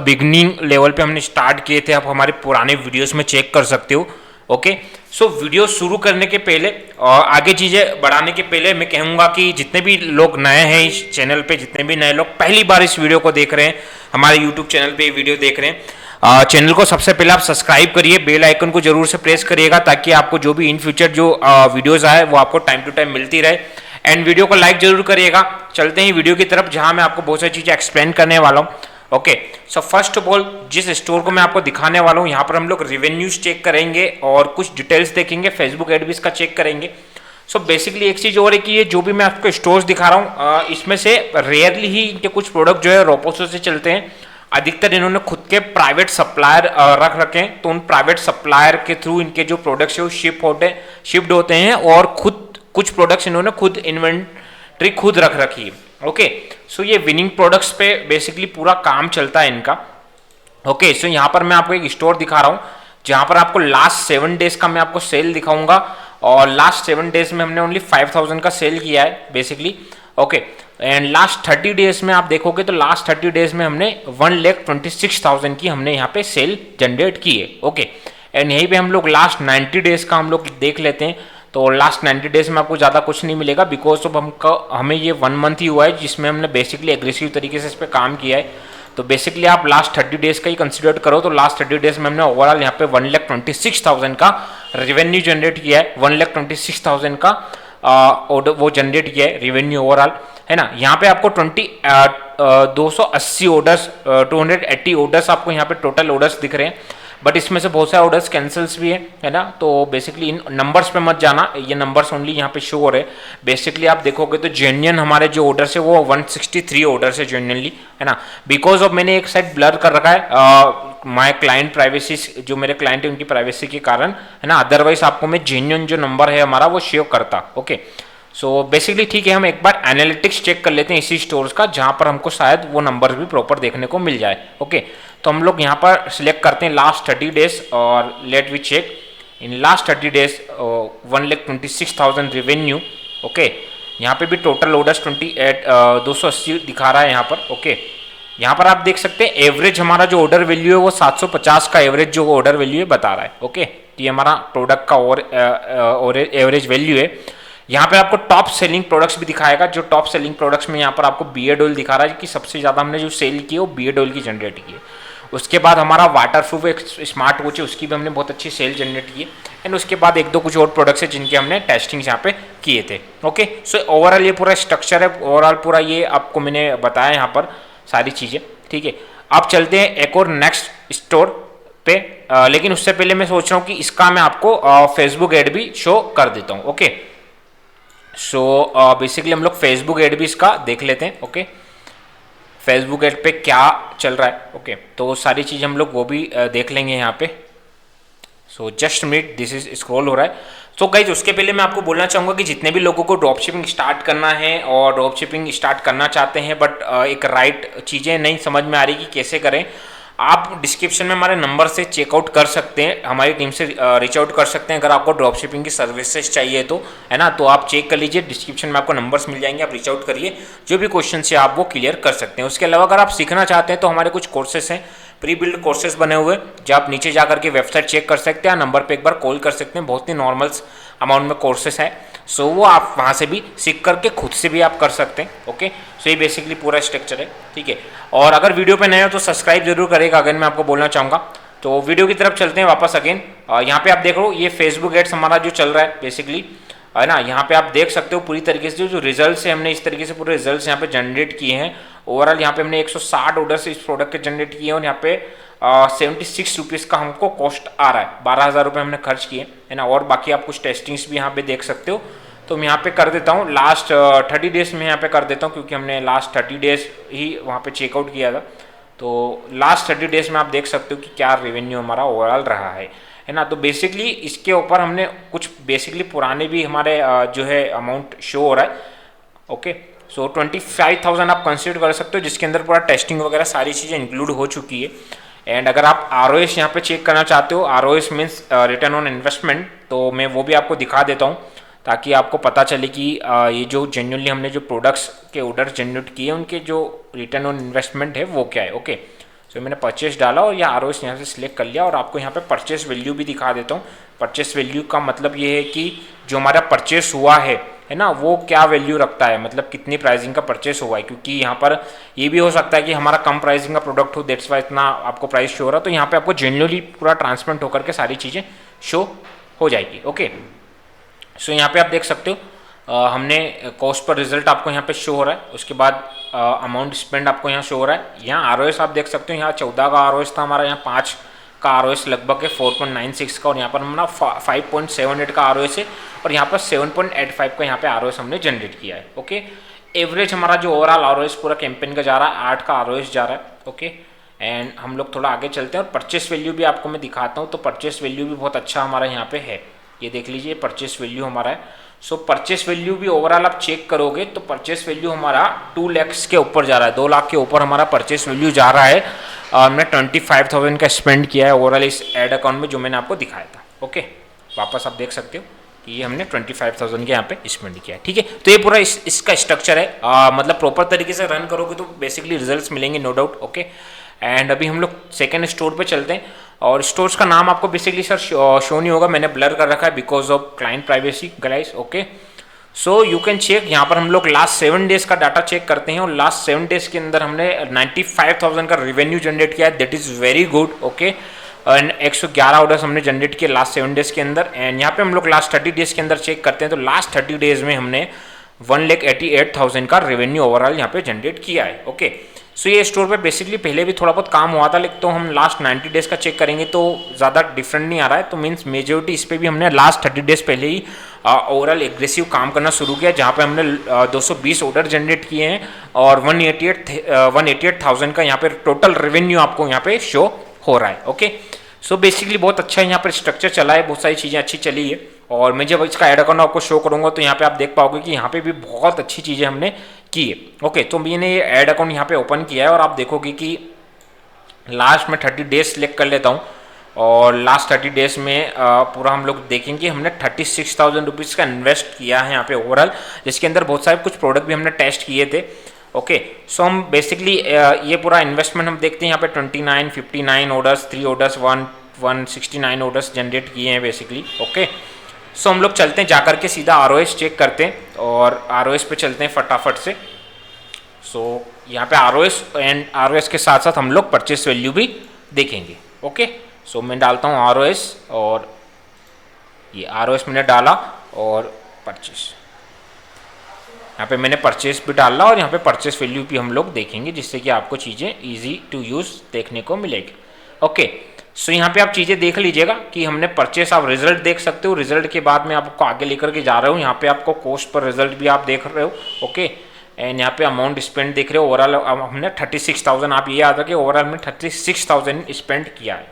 Beginning level पे हमने start किए थे, आप हमारे पुराने वीडियोस में चेक कर सकते हो। ओके, सो वीडियो शुरू करने के पहले और आगे चीज़ें बढ़ाने के पहले मैं कहूँगा कि जितने भी लोग नए हैं इस चैनल पे, जितने भी नए लोग पहली बार इस वीडियो को देख रहे हैं, हमारे यूट्यूब चैनल पे वीडियो देख रहे हैं, चैनल को सबसे पहले आप सब्सक्राइब करिए, बेल आइकन को जरूर से प्रेस करिएगा ताकि आपको जो भी इन फ्यूचर जो वीडियोज़ आए वो आपको टाइम टू टाइम मिलती रहे। एंड वीडियो को लाइक जरूर करिएगा। चलते हैं वीडियो की तरफ जहाँ मैं आपको बहुत सारी चीज़ें एक्सप्लेन करने वाला हूँ। Okay, so first of all जिस स्टोर को मैं आपको दिखाने वाला हूँ, यहाँ पर हम लोग रिवेन्यूज चेक करेंगे और कुछ डिटेल्स देखेंगे, फेसबुक एड भी इसका चेक करेंगे। सो बेसिकली एक चीज़ और है कि ये जो भी मैं आपको स्टोर्स दिखा रहा हूँ, इसमें से रेयरली ही इनके कुछ प्रोडक्ट जो है रोपोसो से चलते हैं। अधिकतर इन्होंने खुद के प्राइवेट सप्लायर रख रखे हैं, तो उन प्राइवेट सप्लायर के थ्रू इनके जो प्रोडक्ट्स है वो शिफ्ट होते हैं और खुद कुछ प्रोडक्ट्स इन्होंने खुद इन्वेंट्री खुद रख रखी है। ओके, सो ये विनिंग प्रोडक्ट्स पे बेसिकली पूरा काम चलता है इनका। ओके, सो यहाँ पर मैं आपको एक स्टोर दिखा रहा हूँ जहाँ पर आपको लास्ट 7 डेज का मैं आपको सेल दिखाऊंगा और लास्ट 7 डेज में हमने ओनली 5000 का सेल किया है basically. Okay, and last 30 days में आप देखोगे तो लास्ट 30 डेज में हमने 1,26,000 की हमने यहाँ पे सेल जनरेट की है। ओके, एंड यहीं पे हम लोग लास्ट 90 डेज का हम लोग देख लेते हैं, तो लास्ट 90 डेज में आपको ज़्यादा कुछ नहीं मिलेगा बिकॉज ऑफ हमें ये 1 मंथ ही हुआ है जिसमें हमने बेसिकली एग्रेसिव तरीके से इस पर काम किया है। तो बेसिकली आप लास्ट 30 डेज का ही कंसिडर करो तो लास्ट 30 डेज में हमने ओवरऑल यहाँ पे 1,26,000 का रेवेन्यू जनरेट किया है। 1,26,000 का वो जनरेट किया है रेवेन्यू ओवरऑल, है ना। यहाँ पे आपको 280 ऑर्डर्स 280 ऑर्डर्स आपको यहाँ पे टोटल ऑर्डर्स दिख रहे हैं, बट इसमें से बहुत सारे ऑर्डर्स कैंसल्स भी है ना। तो बेसिकली इन नंबर्स पे मत जाना, ये नंबर्स ओनली यहाँ पे शो हो रहे हैं। बेसिकली आप देखोगे तो जेन्युइन हमारे जो ऑर्डर्स है वो 163 ऑर्डर्स है जेन्युइनली, है ना। बिकॉज ऑफ मैंने एक साइड ब्लर कर रखा है माय क्लाइंट प्राइवेसी, जो मेरे क्लाइंट है उनकी प्राइवेसी के कारण, है ना। अदरवाइज आपको मैं जेन्युइन जो नंबर है हमारा वो शो करता। ओके, सो बेसिकली ठीक है, हम एक बार एनालिटिक्स चेक कर लेते हैं इसी स्टोर्स का जहां पर हमको शायद वो नंबर भी प्रॉपर देखने को मिल जाए। ओके, तो हम लोग यहाँ पर सिलेक्ट करते हैं लास्ट 30 डेज और let we check in last 30 days 1,26,000 revenue. Okay, यहाँ पे भी टोटल ऑर्डर्स 280 दिखा रहा है यहाँ पर। ओके, यहाँ पर आप देख सकते हैं एवरेज हमारा जो ऑर्डर वैल्यू है वो 750 का एवरेज जो ऑर्डर वैल्यू है बता रहा है। ओके, ये हमारा प्रोडक्ट का और एवरेज वैल्यू है। यहाँ पे आपको टॉप सेलिंग प्रोडक्ट्स भी दिखाएगा, जो टॉप सेलिंग प्रोडक्ट्स में यहाँ पर आपको बियर्ड ऑयल दिखा रहा है कि सबसे ज़्यादा हमने जो सेल की है वो बियर्ड ऑयल की जनरेट की है। उसके बाद हमारा वाटर प्रूफ एक स्मार्ट वॉच है, उसकी भी हमने बहुत अच्छी सेल जनरेट की है। एंड उसके बाद एक दो कुछ और प्रोडक्ट्स है जिनके हमने टेस्टिंग यहाँ पे किए थे। ओके, सो ओवरऑल ये पूरा स्ट्रक्चर है, ओवरऑल पूरा ये आपको मैंने बताया यहाँ पर सारी चीज़ें। ठीक है, अब चलते हैं एक और नेक्स्ट स्टोर पे, लेकिन उससे पहले मैं सोच रहा हूँ कि इसका मैं आपको फेसबुक एड भी शो कर देता हूँ। ओके, सो बेसिकली हम लोग फेसबुक एड भी इसका देख लेते हैं। ओके, फेसबुक एड पे क्या चल रहा है। ओके, तो सारी चीज़ हम लोग वो भी देख लेंगे यहाँ पे। So just minute, this is scroll हो रहा है। तो गाइज उसके पहले मैं आपको बोलना चाहूँगा कि जितने भी लोगों को ड्रॉप शिपिंग स्टार्ट करना है और ड्रॉप शिपिंग स्टार्ट करना चाहते हैं बट एक राइट चीज़ें नहीं समझ में आ रही कि कैसे करें, आप डिस्क्रिप्शन में हमारे नंबर से चेकआउट कर सकते हैं, हमारी टीम से रीच आउट कर सकते हैं अगर आपको ड्रॉप शिपिंग की सर्विसेज चाहिए तो, है ना। तो आप चेक कर लीजिए, डिस्क्रिप्शन में आपको नंबर्स मिल जाएंगे, आप रीच आउट करिए, जो भी क्वेश्चन है आप वो क्लियर कर सकते हैं। उसके अलावा अगर आप सीखना चाहते हैं तो हमारे कुछ कोर्सेस हैं, प्री बिल्ड कोर्सेज बने हुए, जो आप नीचे जाकर के वेबसाइट चेक कर सकते हैं, नंबर पे एक बार कॉल कर सकते हैं, बहुत ही नॉर्मल अमाउंट में कोर्सेस है। सो वो आप वहाँ से भी सीख करके खुद से भी आप कर सकते हैं। ओके, सो ये बेसिकली पूरा स्ट्रक्चर है। ठीक है, और अगर वीडियो पे नए हो तो सब्सक्राइब जरूर करेगा, अगेन मैं आपको बोलना चाहूँगा। तो वीडियो की तरफ चलते हैं वापस अगेन। यहाँ पे आप देख लो ये फेसबुक एड्स हमारा जो चल रहा है बेसिकली, है ना। यहाँ पे आप देख सकते हो पूरी तरीके से जो रिजल्ट्स है, हमने इस तरीके से पूरे रिजल्ट्स यहाँ पे जनरेट किए हैं। ओवरऑल यहाँ पे हमने 160 ऑर्डर्स इस प्रोडक्ट के जनरेट किए हैं और यहाँ पे 76 रुपीज़ का हमको कॉस्ट आ रहा है, 12,000 रुपये हमने खर्च किए, है ना। और बाकी आप कुछ टेस्टिंग्स भी यहाँ पे देख सकते हो। तो मैं यहाँ पे कर देता हूँ लास्ट 30 डेज में यहाँ पे कर देता हूँ, क्योंकि हमने लास्ट 30 डेज ही वहाँ पे चेकआउट किया था। तो लास्ट 30 डेज में आप देख सकते हो कि क्या रेवेन्यू हमारा ओवरऑल रहा है ना। तो बेसिकली इसके ऊपर हमने कुछ बेसिकली पुराने भी हमारे जो है अमाउंट शो हो रहा है। ओके, सो 25,000 आप कंसिडर कर सकते हो, जिसके अंदर पूरा टेस्टिंग वगैरह सारी चीज़ें इंक्लूड हो चुकी है। एंड अगर आप ROS यहाँ पे चेक करना चाहते हो, ROS means return on investment, तो मैं वो भी आपको दिखा देता हूँ ताकि आपको पता चले कि ये जो जेन्युइनली हमने जो प्रोडक्ट्स के ऑर्डर जनरेट किए उनके जो रिटर्न ऑन इन्वेस्टमेंट है वो क्या है। ओके, सो मैंने परचेस डाला और यह ROS यहाँ से सिलेक्ट कर लिया और आपको यहाँ पे परचेस वैल्यू भी दिखा देता हूँ। परचेस वैल्यू का मतलब ये है कि जो हमारा परचेस हुआ है ना, वो क्या वैल्यू रखता है, मतलब कितनी प्राइसिंग का परचेस हुआ है, क्योंकि यहाँ पर ये भी हो सकता है कि हमारा कम प्राइसिंग का प्रोडक्ट हो, दैट्स वाई इतना आपको प्राइस शो हो रहा है। तो यहाँ पे आपको जेन्युइनली पूरा ट्रांसपेरेंट होकर के सारी चीज़ें शो हो जाएगी। ओके, सो यहाँ पे आप देख सकते हो हमने कॉस्ट पर रिजल्ट आपको यहाँ पे शो हो रहा है, उसके बाद अमाउंट स्पेंड आपको यहाँ शो हो रहा है। यहाँ ROS आप देख सकते हो, यहाँ 14 का ROS था हमारा, यहाँ 5 का ROS लगभग है 4.96 का, और यहाँ पर हमारा 5.78 का ROS है, और यहाँ पर 7.85 का यहाँ पे ROS हमने जनरेट किया है। ओके, एवरेज हमारा जो ओवरऑल ROS पूरा कैंपेन का जा रहा है 8 का ROS जा रहा है। ओके, एंड हम लोग थोड़ा आगे चलते हैं और परचेस वैल्यू भी आपको मैं दिखाता हूँ। तो परचेस वैल्यू भी बहुत अच्छा हमारा यहाँ पे है, ये देख लीजिए परचेस वैल्यू हमारा है। सो परचेस वैल्यू भी ओवरऑल आप चेक करोगे तो परचेस वैल्यू हमारा 2 लाख के ऊपर जा रहा है, 2 लाख के ऊपर हमारा परचेस वैल्यू जा रहा है। हमने 25,000 का स्पेंड किया है ओवरऑल इस एड अकाउंट में, जो मैंने आपको दिखाया था। ओके, वापस आप देख सकते हो कि ये हमने 25,000 के यहाँ पे स्पेंड किया है। ठीक है, तो ये पूरा इसका स्ट्रक्चर है, मतलब प्रॉपर तरीके से रन करोगे तो बेसिकली रिजल्ट्स मिलेंगे, नो डाउट। ओके, एंड अभी हम लोग सेकेंड स्टोर पे चलते हैं, और स्टोर्स का नाम आपको बेसिकली सर शो नहीं होगा, मैंने ब्लर कर रखा है because of client privacy guys. Okay, so you can check, यहाँ पर हम लोग लास्ट 7 डेज का डाटा चेक करते हैं, और लास्ट 7 डेज के अंदर हमने 95,000 का रेवेन्यू जनरेट किया है, that is very good. Okay, and 111 orders हमने जनरेट किए लास्ट 7 डेज के अंदर। एंड यहाँ पे हम लोग लास्ट 30 डेज के अंदर चेक करते हैं, तो लास्ट 30 डेज में हमने 1,88,000 का रेवेन्यू ओवरऑल यहाँ पे जनरेट किया है। ओके, सो ये स्टोर पे बेसिकली पहले भी थोड़ा बहुत काम हुआ था, लेकिन तो हम लास्ट 90 डेज का चेक करेंगे तो ज़्यादा डिफरेंट नहीं आ रहा है, तो मीन्स मेजोरिटी इस पर भी हमने लास्ट 30 डेज पहले ही ओवरऑल एग्रेसिव काम करना शुरू किया, जहाँ पे हमने 220 ऑर्डर जनरेट किए हैं और 188,000 का यहाँ पे टोटल रेवेन्यू आपको यहाँ पे शो हो रहा है। ओके, सो बेसिकली बहुत अच्छा यहाँ पर स्ट्रक्चर चला है, बहुत सारी चीज़ें अच्छी चली है, और मैं जब इसका एड अकाउंट आपको शो करूँगा तो यहाँ पे आप देख पाओगे कि यहाँ पे भी बहुत अच्छी चीज़ें हमने की है। ओके, तो मैंने ये एड अकाउंट यहाँ पे ओपन किया है, और आप देखोगे कि लास्ट में 30 डेज सेलेक्ट कर लेता हूँ, और लास्ट 30 डेज में पूरा हम लोग देखेंगे हमने 36,000 रुपीज़ का इन्वेस्ट किया है यहाँ पे ओवरऑल, जिसके अंदर बहुत सारे कुछ प्रोडक्ट भी हमने टेस्ट किए थे। ओके, सो हम बेसिकली ये पूरा इन्वेस्टमेंट हम देखते हैं यहाँ पे 29, 59 ऑर्डर्स, 3 ऑर्डर्स, 169 ऑर्डर्स जनरेट किए हैं बेसिकली। ओके, सो हम लोग चलते हैं जाकर के सीधा ROS चेक करते हैं, और ROS पे चलते हैं फटाफट से। सो यहाँ पे ROS एंड ROS के साथ साथ हम लोग परचेस वैल्यू भी देखेंगे। ओके, सो मैं डालता हूँ ROS, और ये ROS मैंने डाला, और परचेस यहाँ पे मैंने परचेस भी डाला, और यहाँ पे परचेस वैल्यू भी हम लोग देखेंगे, जिससे कि आपको चीज़ें ईजी टू यूज़ देखने को मिलेगी। ओके, सो यहाँ पे आप चीज़ें देख लीजिएगा कि हमने परचेस, आप रिजल्ट देख सकते हो, रिजल्ट के बाद में आपको आगे लेकर के जा रहा हूँ, यहाँ पे आपको कॉस्ट पर रिजल्ट भी आप देख रहे हो। ओके, एंड यहाँ पे अमाउंट स्पेंड देख रहे हो, ओवरऑल हमने 36,000, आप ये याद रखिए ओवरऑल हमने 36,000 स्पेंड किया है।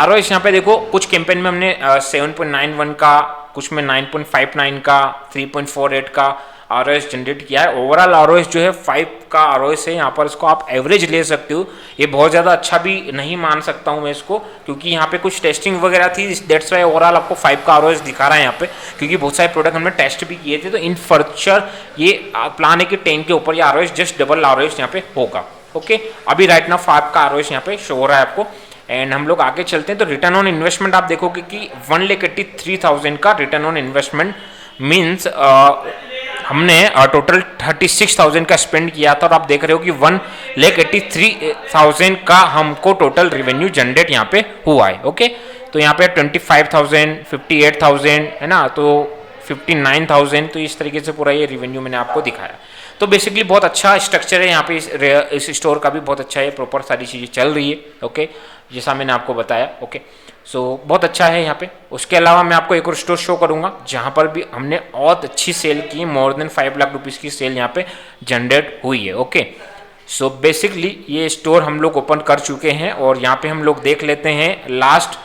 ROS यहाँ पे देखो, कुछ कैंपेन में हमने 7.91 का, कुछ में 9.59 का, 3.48 का ROS जनरेट किया है। ओवरऑल ROS जो है 5 का ROS है, यहाँ पर इसको आप एवरेज ले सकते हो, ये बहुत ज़्यादा अच्छा भी नहीं मान सकता हूँ मैं इसको, क्योंकि यहाँ पे कुछ टेस्टिंग वगैरह थी, दैट्स वाई ओवरऑल आपको 5 का ROS दिखा रहा है यहाँ पे, क्योंकि बहुत सारे प्रोडक्ट हमने टेस्ट भी किए थे। तो इन फ्यूचर ये प्लान है कि 10 के ऊपर ये ROS जस्ट डबल ROS यहाँ पे होगा। ओके, अभी राइट नाउ 5 का ROS यहाँ पे शो हो रहा है आपको। एंड हम लोग आगे चलते हैं, तो रिटर्न ऑन इन्वेस्टमेंट आप देखोगे कि 1,83,000 का रिटर्न ऑन इन्वेस्टमेंट मीन्स हमने टोटल 36,000 का स्पेंड किया था, और आप देख रहे हो कि 1,83,000 का हमको टोटल रेवेन्यू जनरेट यहाँ पे हुआ है। ओके, तो यहाँ पे 25,000, 58,000 है ना, तो 59,000, तो इस तरीके से पूरा ये रेवेन्यू मैंने आपको दिखाया। तो बेसिकली बहुत अच्छा स्ट्रक्चर है यहाँ पे, इस स्टोर का भी बहुत अच्छा है, प्रॉपर सारी चीज़ें चल रही है। ओके, जैसा मैंने आपको बताया। ओके, सो बहुत अच्छा है यहाँ पे। उसके अलावा मैं आपको एक और स्टोर शो करूँगा जहाँ पर भी हमने बहुत अच्छी सेल की, मोर देन 5 लाख रुपीज़ की सेल यहाँ पे जनरेट हुई है। ओके, सो बेसिकली ये स्टोर हम लोग ओपन कर चुके हैं, और यहाँ पे हम लोग देख लेते हैं last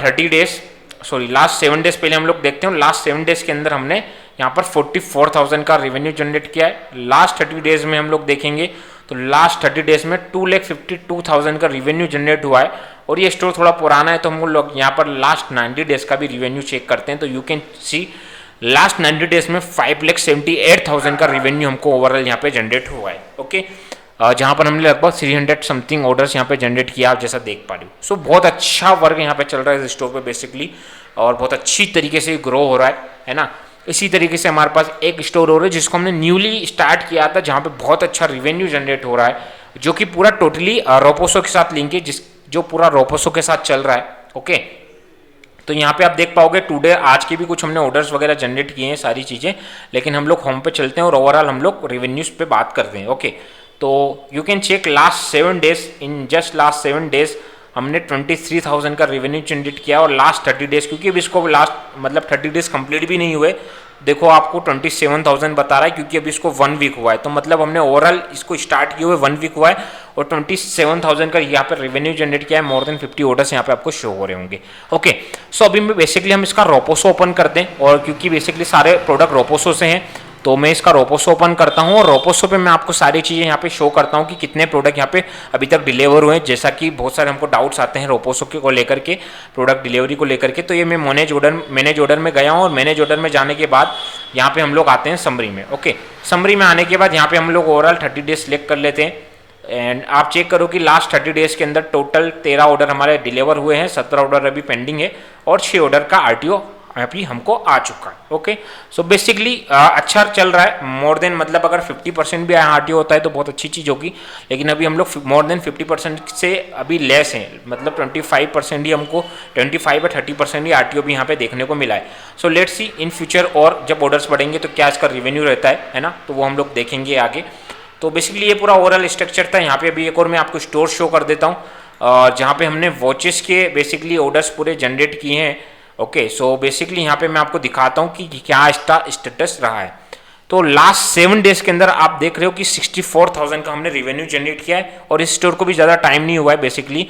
30 days, sorry last 7 days पहले हम लोग देखते हैं। लास्ट 7 डेज के अंदर हमने यहाँ पर 44,000 का रेवेन्यू जनरेट किया है। लास्ट 30 डेज में हम लोग देखेंगे तो लास्ट 30 डेज में 2,52,000 का रेवेन्यू जनरेट हुआ है, और ये स्टोर थोड़ा पुराना है, तो हम लोग यहाँ पर लास्ट 90 डेज का भी रेवेन्यू चेक करते हैं। तो you can see last 90 days में 5,78,000 का रेवेन्यू हमको ओवरऑल यहाँ पे जनरेट हुआ है। ओके, जहाँ पर हमने लगभग 300 समथिंग ऑर्डर्स यहाँ पे जनरेट किया, आप जैसा देख पा रहे हो। सो बहुत अच्छा वर्क यहाँ पे चल रहा है इस स्टोर पे बेसिकली, और बहुत अच्छी तरीके से ग्रो हो रहा है ना। इसी तरीके से हमारे पास एक स्टोर हो रहा है जिसको हमने न्यूली स्टार्ट किया था, जहाँ पे बहुत अच्छा रिवेन्यू जनरेट हो रहा है, जो कि पूरा टोटली रोपोसो के साथ लिंक है, जो पूरा रोपोसो के साथ चल रहा है। ओके, तो यहाँ पे आप देख पाओगे टुडे आज के भी कुछ हमने ऑर्डर्स वगैरह जनरेट किए हैं सारी चीज़ें, लेकिन हम लोग होम पे चलते हैं और ओवरऑल हम लोग रेवेन्यूज पे बात करते हैं। ओके, तो you can check last 7 days, in just last 7 days हमने 23,000 का रेवेन्यू जनरेट किया, और लास्ट 30 डेज, क्योंकि अभी इसको लास्ट मतलब 30 डेज कंप्लीट भी नहीं हुए, देखो आपको 27,000 बता रहा है, क्योंकि अभी इसको 1 वीक हुआ है। तो मतलब हमने ओवरऑल इसको स्टार्ट किए हुए 1 वीक हुआ है और 27,000 का यहाँ पे रेवेन्यू जनरेट किया है। मोर देन 50 ऑर्डर्स यहाँ पे आपको शो हो रहे होंगे। ओके, सो अभी मैं बेसिकली हम इसका रोपोसो ओपन करते हैं, और क्योंकि बेसिकली सारे प्रोडक्ट रोपोसो से हैं, तो मैं इसका रोपोसो ओपन करता हूं, और रोपोसो पे मैं आपको सारी चीज़ें यहाँ पे शो करता हूं कि कितने प्रोडक्ट यहाँ पे अभी तक डिलीवर हुए हैं। जैसा कि बहुत सारे हमको डाउट्स आते हैं रोपोसो के को लेकर के, प्रोडक्ट डिलीवरी को लेकर के। तो ये मैं मैनेज ऑर्डर में गया हूँ, और मैनेज ऑर्डर में जाने के बाद यहाँ पे हम लोग आते हैं समरी में। ओके, समरी में आने के बाद यहाँ पे हम लोग ओवरऑल 30 डेज सिलेक्ट कर लेते हैं, एंड आप चेक करो कि लास्ट 30 डेज के अंदर टोटल 13 ऑर्डर हमारे डिलीवर हुए हैं, 17 ऑर्डर अभी पेंडिंग है, और 6 ऑर्डर का आरटीओ अभी हमको आ चुका है। ओके, सो बेसिकली अच्छा चल रहा है। मोर देन मतलब अगर 50% भी आरटीओ होता है तो बहुत अच्छी चीज़ होगी, लेकिन अभी हम लोग मोर देन 50% से अभी लेस हैं, मतलब 25% ही हमको 25 या 30% ही आरटीओ भी यहाँ पे देखने को मिला है। So let's see in future, और जब ऑर्डर्स बढ़ेंगे तो क्या इसका रिवेन्यू रहता है ना, तो वो हम लोग देखेंगे आगे। तो बेसिकली ये पूरा ओवरऑल स्ट्रक्चर था। यहाँ पे अभी एक और मैं आपको स्टोर शो कर देता हूँ, जहाँ पे हमने वॉचेस के बेसिकली ऑर्डर्स पूरे जनरेट किए हैं। ओके, सो बेसिकली यहाँ पे मैं आपको दिखाता हूँ कि क्या इसका स्टेटस रहा है। तो लास्ट 7 डेज के अंदर आप देख रहे हो कि 64,000 का हमने रेवेन्यू जनरेट किया है, और इस स्टोर को भी ज़्यादा टाइम नहीं हुआ है। बेसिकली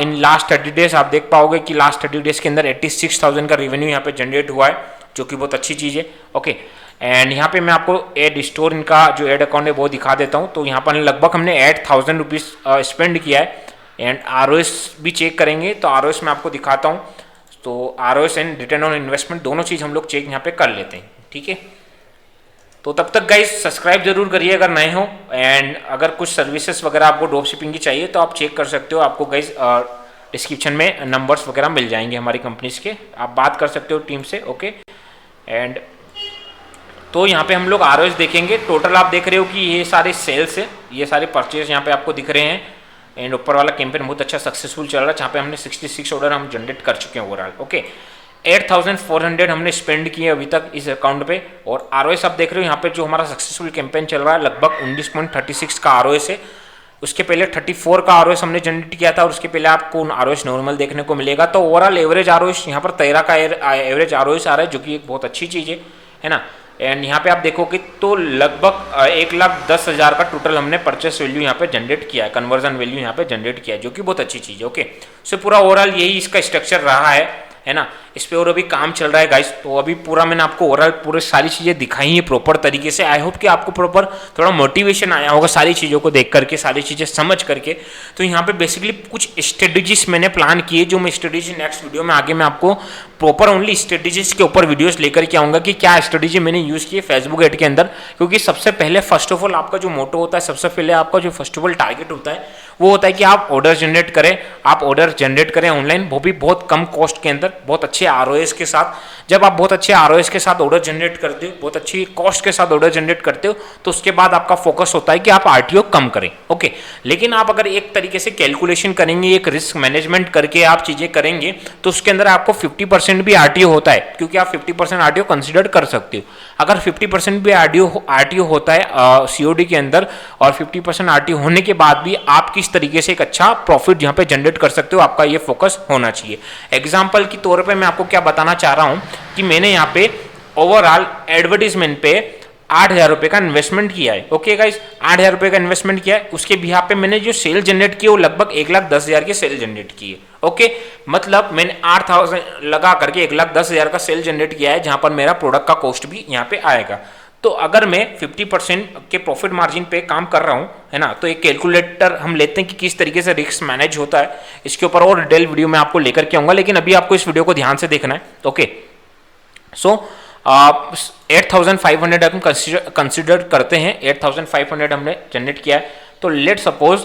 इन लास्ट 30 डेज आप देख पाओगे कि लास्ट 30 डेज के अंदर 86,000 का रेवेन्यू यहाँ पे जनरेट हुआ है, जो कि बहुत अच्छी चीज़ है। ओके, एंड यहाँ पे मैं आपको एड स्टोर इनका जो एड अकाउंट है वो दिखा देता हूँ। तो यहाँ पर लगभग हमने 8,000 रुपीज़ स्पेंड किया है, एंड आरओएस भी चेक करेंगे तो आरओएस मैं आपको दिखाता हूँ। तो ROS and return on investment दोनों चीज़ हम लोग चेक यहाँ पे कर लेते हैं, ठीक है। तो तब तक गाइस सब्सक्राइब जरूर करिए अगर नए हो, एंड अगर कुछ सर्विसेज वगैरह आपको ड्रॉप शिपिंग की चाहिए तो आप चेक कर सकते हो। आपको गाइस डिस्क्रिप्शन में नंबर्स वगैरह मिल जाएंगे हमारी कंपनीज के, आप बात कर सकते हो टीम से। ओके, एंड तो यहाँ पे हम लोग आरओएस देखेंगे। टोटल आप देख रहे हो कि ये सारे सेल्स है, ये सारे परचेज यहाँ पे आपको दिख रहे हैं, एंड ऊपर वाला कैंपेन बहुत अच्छा सक्सेसफुल चल रहा है, जहाँ पे हमने 66 ऑर्डर हम जनरेट कर चुके हैं ओवरऑल। ओके, 8,400 हमने स्पेंड किए अभी तक इस अकाउंट पे, और आरओएस आप देख रहे हो यहाँ पे जो हमारा सक्सेसफुल कैंपेन चल रहा है लगभग 19.36 का आरओएस है। उसके पहले 34 का आरओएस हमने जनरेट किया था, और उसके पहले आपको आरओएस नॉर्मल देखने को मिलेगा। तो ओवरऑल एवरेज आरओएस यहाँ पर 13 का एवरेज आरओएस आ रहा है, जो कि एक बहुत अच्छी चीज़ है ना। एंड यहाँ पे आप देखोगे तो लगभग 1,10,000 का टोटल हमने परचेस वैल्यू यहाँ पे जनरेट किया है, कन्वर्जन वैल्यू यहाँ पे जनरेट किया है, जो कि बहुत अच्छी चीज़ है। ओके, सो पूरा ओवरऑल यही इसका स्ट्रक्चर रहा है ना। इस पे और अभी काम चल रहा है गाइस। तो अभी पूरा मैंने आपको ओवरऑल पूरे सारी चीज़ें दिखाई हैं प्रॉपर तरीके से। आई होप कि आपको प्रॉपर थोड़ा मोटिवेशन आया होगा सारी चीज़ों को देख करके, सारी चीज़ें समझ करके। तो यहाँ पे बेसिकली कुछ स्ट्रेटेजीज मैंने प्लान किए, जो मैं स्ट्रेटेजी नेक्स्ट वीडियो में आगे मैं आपको प्रॉपर ओनली स्ट्रेटेजीज के ऊपर वीडियोस लेकर के आऊँगा कि क्या स्ट्रेटेजी मैंने यूज़ की है फेसबुक एड के अंदर। क्योंकि सबसे पहले फर्स्ट ऑफ ऑल आपका जो मोटो होता है, सबसे पहले आपका जो फर्स्ट ऑफ ऑल टारगेट होता है वो होता है कि आप ऑर्डर जनरेट करें, आप ऑर्डर जनरेट करें ऑनलाइन, वो भी बहुत कम कॉस्ट के अंदर, बहुत अच्छे आरओएस के साथ। जब आप बहुत अच्छे आरओएस के साथ ऑर्डर जनरेट करते हो, बहुत अच्छी कॉस्ट के साथ ऑर्डर जनरेट करते हो, तो उसके बाद आपका फोकस होता है कि आप आरटीओ कम करें। ओके, लेकिन आप अगर एक तरीके से कैलकुलेशन करेंगे, एक रिस्क मैनेजमेंट करके आप चीजें करेंगे, तो उसके अंदर आपको 50% भी आरटीओ होता है, क्योंकि आप 50% आरटीओ कंसिडर कर सकते हो। अगर 50% भी आरटीओ होता है सीओडी के अंदर, और 50% आरटीओ होने के बाद भी आप किस तरीके से एक अच्छा प्रॉफिट यहाँ पे जनरेट कर सकते हो, आपका ये फोकस होना चाहिए। एग्जाम्पल के तौर पे मैं आपको क्या बताना चाह रहा हूँ कि मैंने यहाँ पे ओवरऑल एडवर्टीजमेंट पे 8,000 रुपये का इन्वेस्टमेंट किया है। ओके गाइस, 8,000 रुपये का इन्वेस्टमेंट किया है। उसके बिहाफ पे मैंने जो सेल जनरेट की है वो लगभग 1,10,000 की सेल जनरेट की है। ओके, मतलब मैंने 8,000 लगा करके 1,10,000 का सेल जनरेट किया है, जहां पर मेरा प्रोडक्ट का कॉस्ट भी यहाँ पे आएगा। तो अगर मैं 50% के प्रॉफिट मार्जिन पे काम कर रहा हूँ, है ना, तो एक कैलकुलेटर हम लेते हैं कि किस तरीके से रिस्क मैनेज होता है। इसके ऊपर और डिटेल वीडियो में आपको लेकर के आऊँगा, लेकिन अभी आपको इस वीडियो को ध्यान से देखना है। ओके, सो 8,500 हम कंसिडर करते हैं, 8,500 हमने जनरेट किया है। तो लेट सपोज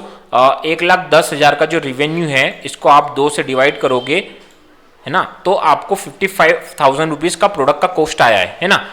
1,10,000 का जो रिवेन्यू है इसको आप 2 से डिवाइड करोगे, है ना, तो आपको 55,000 रुपीज़ का प्रोडक्ट का कॉस्ट आया है ना,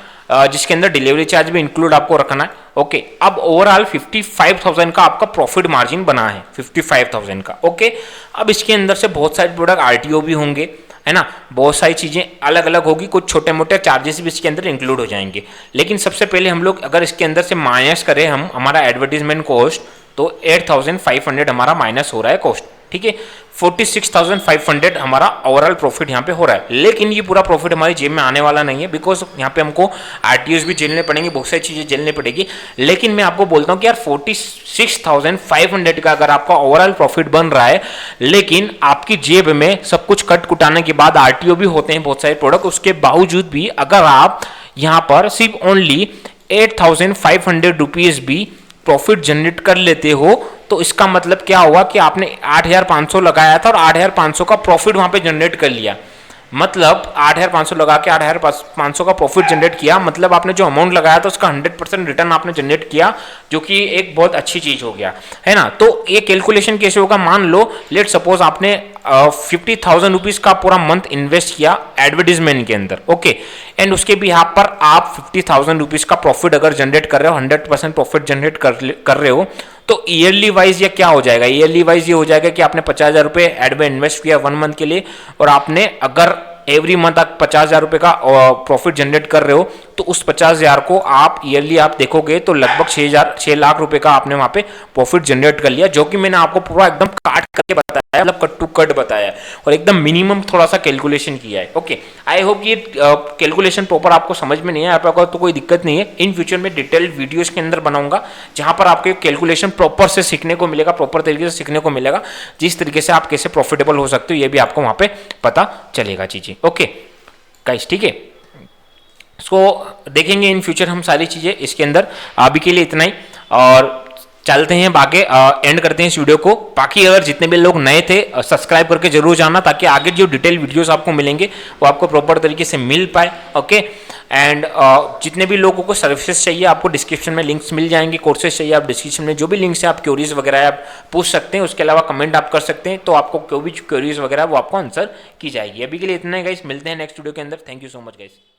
जिसके अंदर डिलीवरी चार्ज भी इंक्लूड आपको रखना है। ओके, अब ओवरऑल 55,000 का आपका प्रॉफिट मार्जिन बना है, 55,000 का। ओके, अब इसके अंदर से बहुत सारे प्रोडक्ट आरटीओ भी होंगे, है ना, बहुत सारी चीज़ें अलग अलग होगी, कुछ छोटे मोटे चार्जेस भी इसके अंदर इंक्लूड हो जाएंगे। लेकिन सबसे पहले हम लोग अगर इसके अंदर से माइनस करें हम हमारा एडवर्टीजमेंट कॉस्ट, तो 8,500 हमारा माइनस हो रहा है कॉस्ट, ठीक है। 46,500 हमारा ओवरऑल प्रॉफिट यहाँ पे हो रहा है। लेकिन ये पूरा प्रॉफिट हमारी जेब में आने वाला नहीं है, बिकॉज यहाँ पे हमको आरटीओस भी झेलने पड़ेंगे, बहुत सारी चीज़ें झेलने पड़ेगी। लेकिन मैं आपको बोलता हूँ कि यार 46,500 का अगर आपका ओवरऑल प्रॉफिट बन रहा है, लेकिन आपकी जेब में सब कुछ कट कुटाने के बाद आरटीओ भी होते हैं बहुत सारे प्रोडक्ट, उसके बावजूद भी अगर आप यहाँ पर सिर्फ ओनली 8,500 रुपीज़ भी प्रॉफिट जनरेट कर लेते हो, तो इसका मतलब क्या हुआ कि आपने 8,500 लगाया था और 8,500 का प्रॉफिट वहां पे जनरेट कर लिया। मतलब 8,500 लगा के 8,500 का प्रॉफिट जनरेट किया, मतलब आपने जो अमाउंट लगाया था उसका 100% रिटर्न आपने जनरेट किया, जो कि एक बहुत अच्छी चीज हो गया, है ना। तो ये कैलकुलेशन कैसे होगा, मान लो लेट सपोज आपने 50,000 रुपीज का पूरा मंथ इन्वेस्ट किया एडवर्टीजमेंट के अंदर, ओके, एंड उसके भी यहाँ पर आप 50,000 रुपीज का प्रॉफिट अगर जनरेट कर रहे हो, 100% प्रॉफिट जनरेट कर रहे हो, तो ईयरली वाइज ये क्या हो जाएगा, ईयरली वाइज ये हो जाएगा कि आपने 50,000 रुपये एड में इन्वेस्ट किया 1 मंथ के लिए, और आपने अगर एवरी मंथ आप 50,000 रुपये का प्रॉफिट जनरेट कर रहे हो, तो उस 50,000 को आप ईयरली आप देखोगे तो लगभग 6 लाख रुपए का आपने वहां पे प्रॉफिट जनरेट कर लिया, जो कि मैंने आपको पूरा एकदम काट करके बताया, मतलब कट टू कट बताया और एकदम मिनिमम थोड़ा सा कैलकुलेशन किया है। ओके, आई होप ये कैलकुलेशन प्रॉपर आपको समझ में नहीं है, आपको तो कोई दिक्कत नहीं है। इन फ्यूचर में डिटेल्ड वीडियोस के अंदर बनाऊंगा जहां पर आपके कैलकुलेशन प्रॉपर से सीखने को मिलेगा, प्रॉपर तरीके से सीखने को मिलेगा, जिस तरीके से आप कैसे प्रॉफिटेबल हो सकते हो ये भी आपको वहां पे पता चलेगा चीजें। ओके गाइस, ठीक है, इसको देखेंगे इन फ्यूचर हम सारी चीजें इसके अंदर। अभी के लिए इतना ही, और चलते हैं आगे, एंड करते हैं इस वीडियो को। बाकी अगर जितने भी लोग नए थे सब्सक्राइब करके जरूर जाना, ताकि आगे जो डिटेल वीडियोस आपको मिलेंगे वो आपको प्रॉपर तरीके से मिल पाए। ओके, एंड जितने भी लोगों को सर्विसेज चाहिए आपको डिस्क्रिप्शन में लिंक्स मिल जाएंगे, कोर्सेज चाहिए आप डिस्क्रिप्शन में जो भी लिंक्स है आप क्वेरीज वगैरह आप पूछ सकते हैं, उसके अलावा कमेंट आप कर सकते हैं, तो आपको कोई भी क्वेरीज वगैरह वो आपको आंसर की जाएगी। अभी के लिए इतना ही गाइस, मिलते हैं नेक्स्ट वीडियो के अंदर। Thank you so much guys.